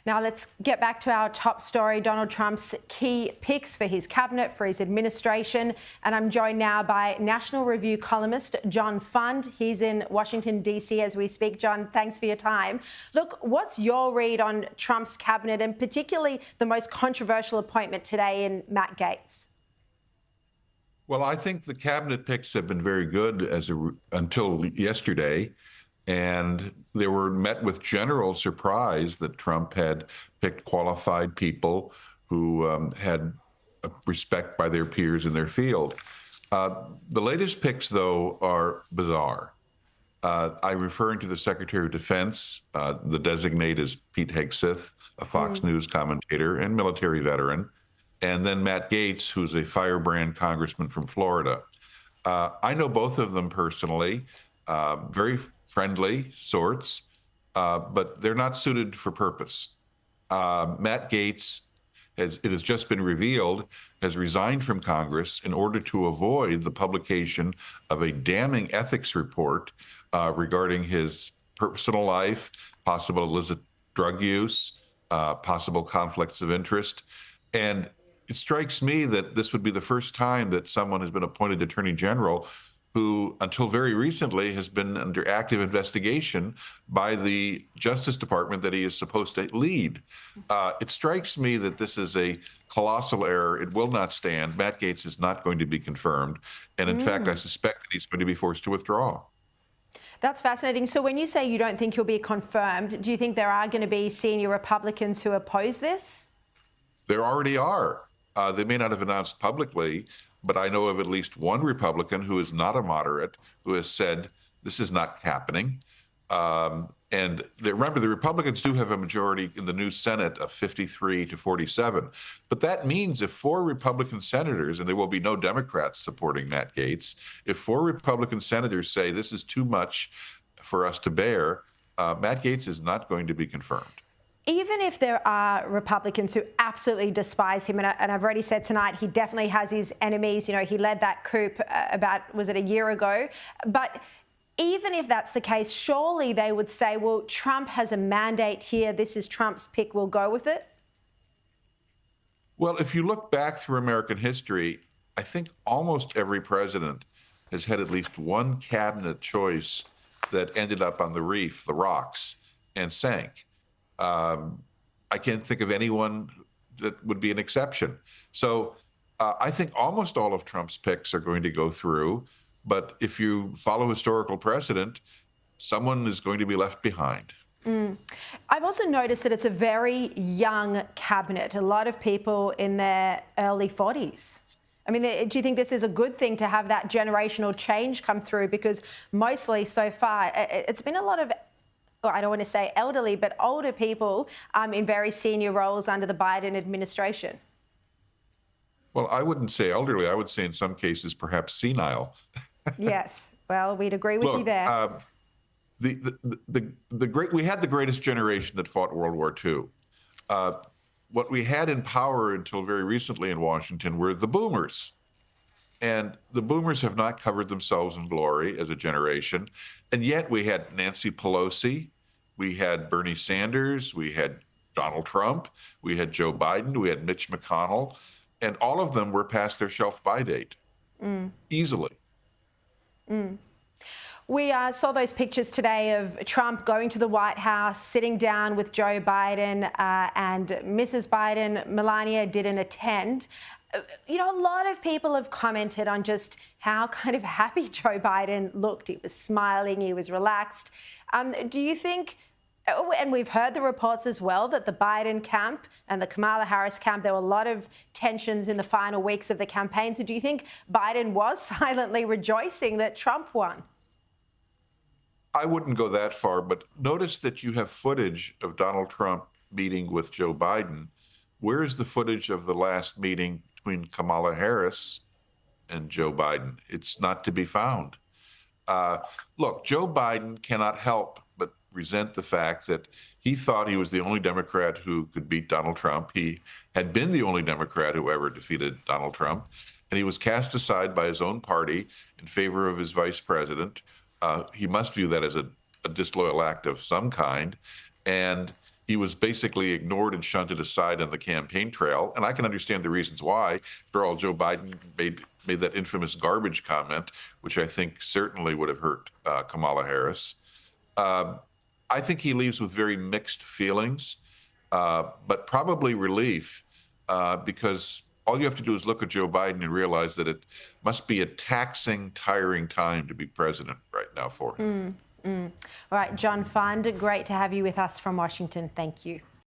Now let's get back to our top story, Donald Trump's key picks for his cabinet, for his administration. And I'm joined now by National Review columnist John Fund. He's in Washington, D.C. as we speak. John, thanks for your time. Look, what's your read on Trump's cabinet and particularly the most controversial appointment today in Matt Gaetz? Well, I think the cabinet picks have been very good until yesterday. And they were met with general surprise that Trump had picked qualified people who had respect by their peers in their field. The latest picks, though, are bizarre. I'm referring to the Secretary of Defense. The designate is Pete Hegseth, a Fox News commentator and military veteran. And then Matt Gaetz, who's a firebrand congressman from Florida. I know both of them personally, very friendly sorts, but they're not suited for purpose. Matt Gaetz, it has just been revealed, has resigned from Congress in order to avoid the publication of a damning ethics report regarding his personal life, possible illicit drug use, possible conflicts of interest. And it strikes me that this would be the first time that someone has been appointed Attorney General who, until very recently, has been under active investigation by the Justice Department that he is supposed to lead. It strikes me that this is a colossal error. It will not stand. Matt Gaetz is not going to be confirmed. And in fact, I suspect that he's going to be forced to withdraw. That's fascinating. So when you say you don't think he'll be confirmed, do you think there are going to be senior Republicans who oppose this? There already are. They may not have announced publicly, but I know of at least one Republican who is not a moderate who has said this is not happening. And remember, the Republicans do have a majority in the new Senate of 53 to 47. But that means if 4 Republican senators, and there will be no Democrats supporting Matt Gaetz, if 4 Republican senators say this is too much for us to bear, Matt Gaetz is not going to be confirmed. Even if there are Republicans who absolutely despise him, and I've already said tonight, he definitely has his enemies. You know, he led that coup about, was it a year ago? But even if that's the case, surely they would say, well, Trump has a mandate here. This is Trump's pick. We'll go with it. Well, if you look back through American history, I think almost every president has had at least one cabinet choice that ended up on the reef, the rocks, and sank. I can't think of anyone that would be an exception. So I think almost all of Trump's picks are going to go through. But if you follow historical precedent, someone is going to be left behind. I've also noticed that it's a very young cabinet, a lot of people in their early 40s. I mean, do you think this is a good thing to have that generational change come through? Because mostly so far, it's been a lot of, I don't want to say elderly, but older people in very senior roles under the Biden administration. Well, I wouldn't say elderly. I would say in some cases perhaps senile. Yes. Well, we'd agree with you there. We had the greatest generation that fought World War II. What we had in power until very recently in Washington were the boomers. And the boomers have not covered themselves in glory as a generation. And yet we had Nancy Pelosi, we had Bernie Sanders, we had Donald Trump, we had Joe Biden, we had Mitch McConnell, and all of them were past their shelf-by date, easily. We saw those pictures today of Trump going to the White House, sitting down with Joe Biden and Mrs. Biden. Melania didn't attend. You know, a lot of people have commented on just how kind of happy Joe Biden looked. He was smiling, he was relaxed. Do you think, and we've heard the reports as well, that the Biden camp and the Kamala Harris camp, there were a lot of tensions in the final weeks of the campaign. So do you think Biden was silently rejoicing that Trump won? I wouldn't go that far, but notice that you have footage of Donald Trump meeting with Joe Biden. Where is the footage of the last meeting between Kamala Harris and Joe Biden? It's not to be found. Look, Joe Biden cannot help but resent the fact that he thought he was the only Democrat who could beat Donald Trump. He had been the only Democrat who ever defeated Donald Trump, and he was cast aside by his own party in favor of his vice president. He must view that as a disloyal act of some kind. And he was basically ignored and shunted aside on the campaign trail. And I can understand the reasons why. After all, Joe Biden made that infamous garbage comment, which I think certainly would have hurt Kamala Harris. I think he leaves with very mixed feelings, but probably relief, because all you have to do is look at Joe Biden and realize that it must be a taxing, tiring time to be president right now for him. All right, John Fund, great to have you with us from Washington. Thank you.